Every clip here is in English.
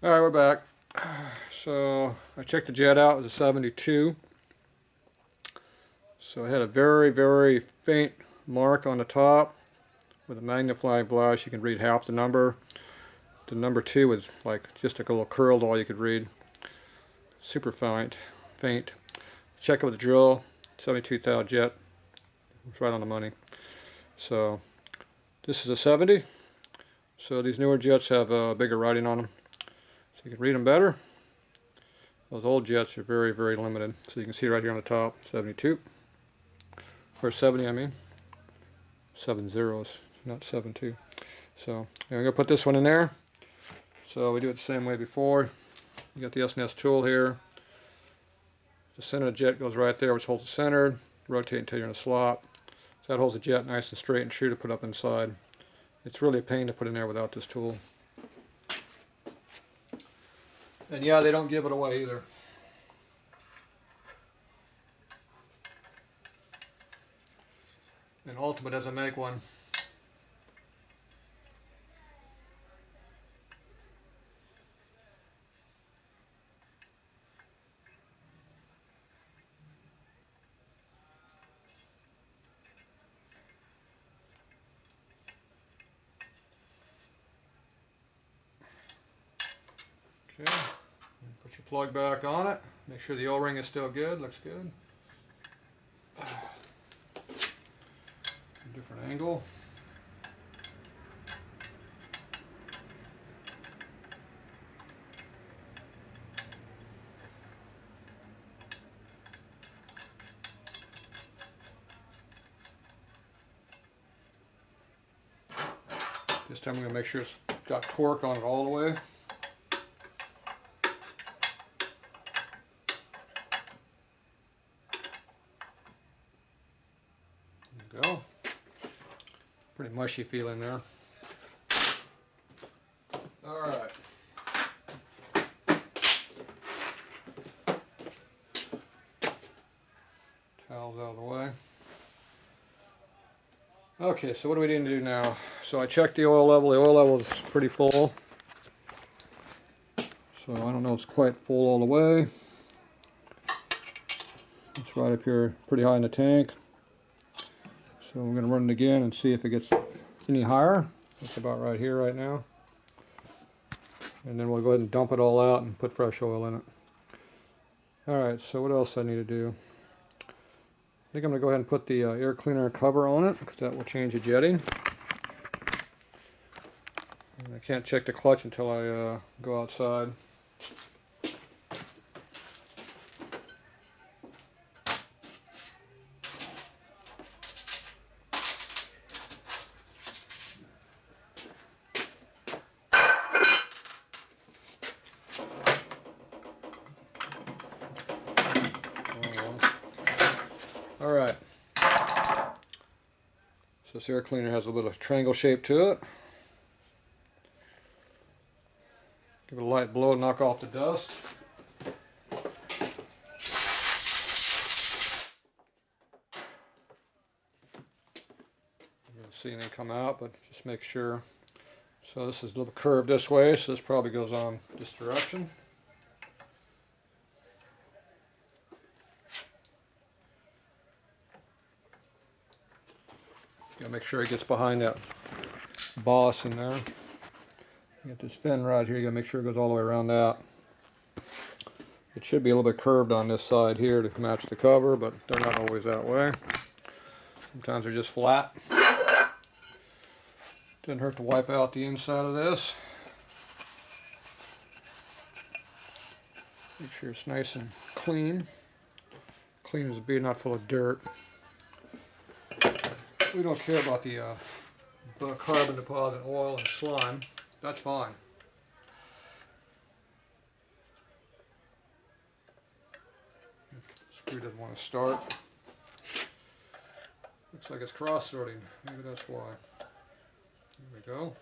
Alright, we're back. So I checked the jet out, it was a 72. So it had a very, very faint mark on the top. With a magnifying glass you can read half the number. The number 2 was like just a little curled, all you could read. Super faint. Check it with the drill, 72 thou jet. It's right on the money. So this is a 70. So these newer jets have bigger writing on them. So you can read them better. Those old jets are very, very limited. So you can see right here on the top, 72. Or 70, I mean. 7 zeros, not 72. So I'm going to put this one in there. So we do it the same way before. You got the S&S tool here. The center of the jet goes right there, which holds it centered. Rotate until you're in a slot. So that holds the jet nice and straight and true to put up inside. It's really a pain to put in there without this tool. And yeah, they don't give it away either. And Ultimate doesn't make one. Okay, put your plug back on it. Make sure the O-ring is still good, looks good. Different angle. This time I'm going to make sure it's got torque on it all the way. There you go. Pretty mushy feeling there. Alright. Towels out of the way. Okay, so what do we need to do now? So I checked the oil level. The oil level is pretty full. So I don't know if it's quite full all the way. It's right up here pretty high in the tank. So we're going to run it again and see if it gets any higher. It's about right here right now. And then we'll go ahead and dump it all out and put fresh oil in it. Alright, so what else I need to do? I think I'm going to go ahead and put the air cleaner cover on it, because that will change the jetting. And I can't check the clutch until I go outside. Alright, so this air cleaner has a little triangle shape to it. Give it a light blow to knock off the dust. You don't see anything come out, but just make sure. So this is a little curved this way, so this probably goes on this direction. Gotta make sure it gets behind that boss in there. You got this fin right here, you gotta make sure it goes all the way around that. It should be a little bit curved on this side here to match the cover, but they're not always that way. Sometimes they're just flat. Doesn't hurt to wipe out the inside of this. Make sure it's nice and clean. Clean as a bee, not full of dirt. We don't care about the carbon deposit, oil, and slime. That's fine. Screw doesn't want to start. Looks like it's cross-threading. Maybe that's why. There we go.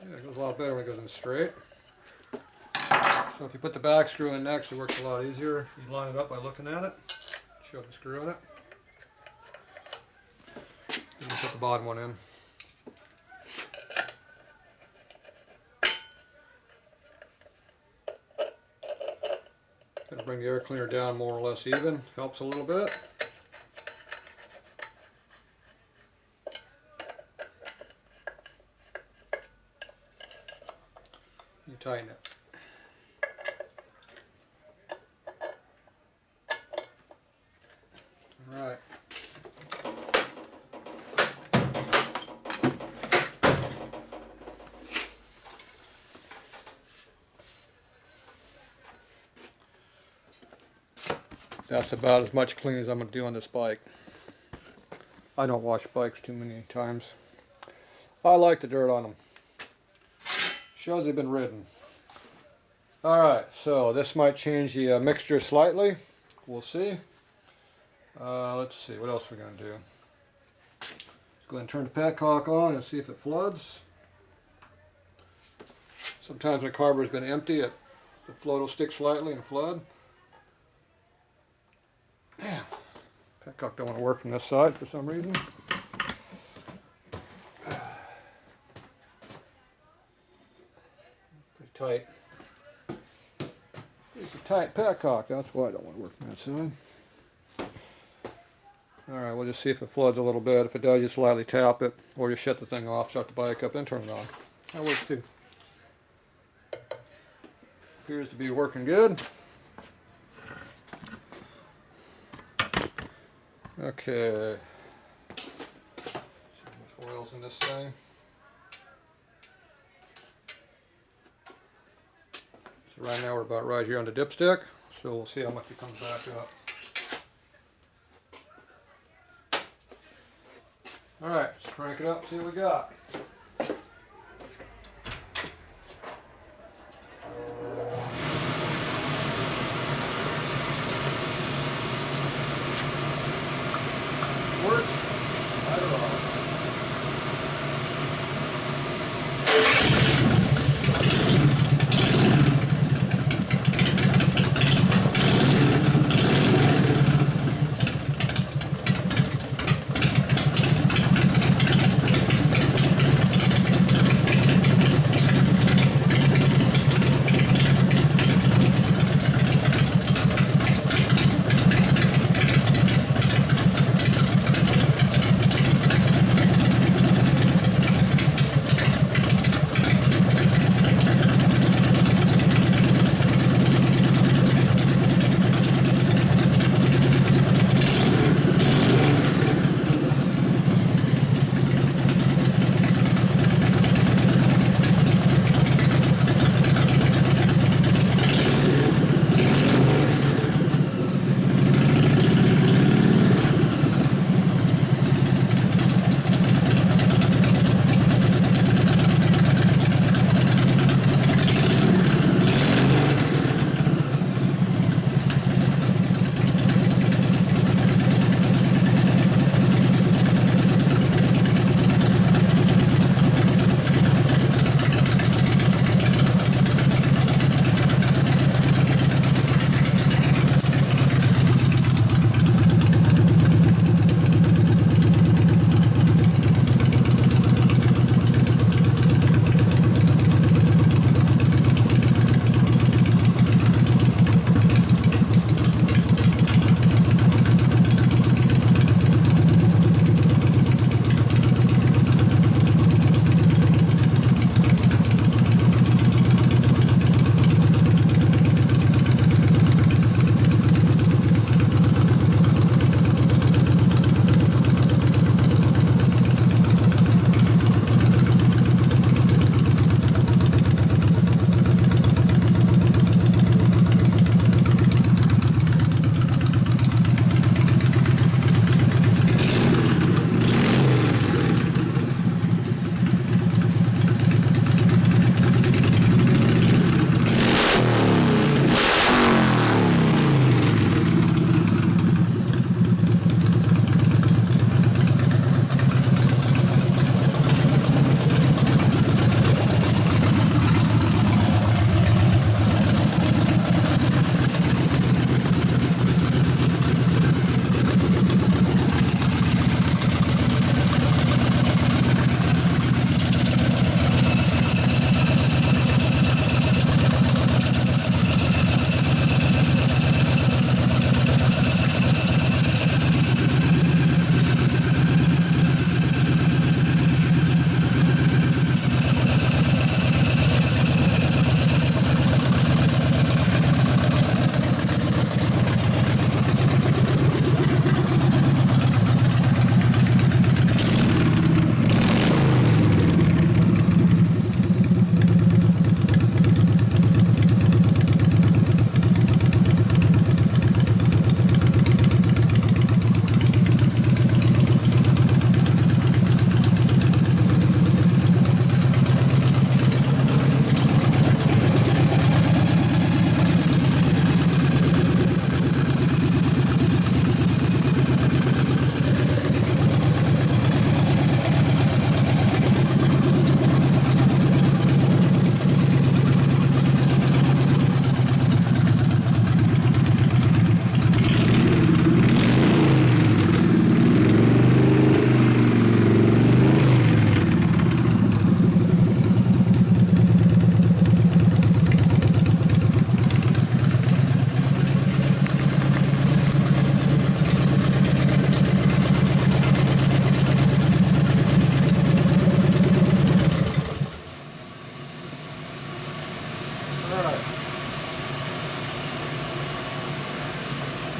Yeah, it goes a lot better when it goes in straight. So if you put the back screw in next, it works a lot easier. You line it up by looking at it. Shove the screw in it. And you put the bottom one in. Gonna bring the air cleaner down more or less even. Helps a little bit. You tighten it. All right. That's about as much cleaning as I'm going to do on this bike. I don't wash bikes too many times. I like the dirt on them. Shows they've been ridden. Alright, so this might change the mixture slightly. We'll see. Let's see, what else we're going to do. Let's go ahead and turn the petcock on and see if it floods. Sometimes the carburetor's been empty, the float will stick slightly and flood. Damn, petcock don't want to work from this side for some reason. Pretty tight. It's a tight petcock, that's why I don't want to work from that side. Alright, we'll just see if it floods a little bit. If it does, just lightly tap it, or just shut the thing off, start the bike up, and turn it on. That works too. Appears to be working good. Okay. See how much oil's in this thing. So right now we're about right here on the dipstick, so we'll see how much it comes back up. Alright, let's crank it up, see what we got. Works. Right or wrong.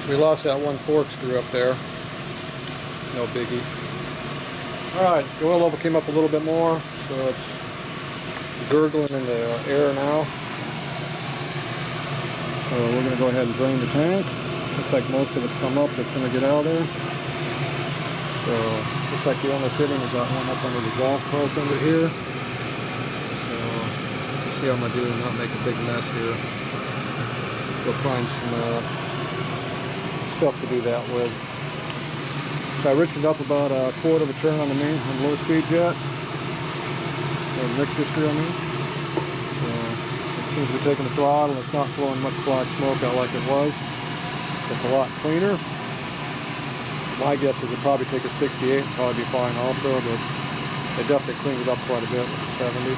We lost that one fork screw up there. No biggie. Alright, the oil level came up a little bit more, so it's gurgling in the air now. So we're going to go ahead and drain the tank. Looks like most of it's come up, it's going to get out of there. So, looks like the only fitting is that one up under the golf cart under here. So, let's see how I'm going to do and not make a big mess here. Go find some stuff to do that with. So I richened up about a quarter of a turn on the main, on low speed jet. Or mixture screw, I mean. So it seems to be taking the throttle, it's not blowing much black smoke out like it was. It's a lot cleaner. My guess is it'll probably take a 68 and probably be fine also, but it definitely cleaned it up quite a bit with the 70.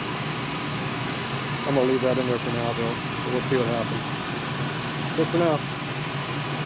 I'm going to leave that in there for now though, so we'll see what happens. Good for now.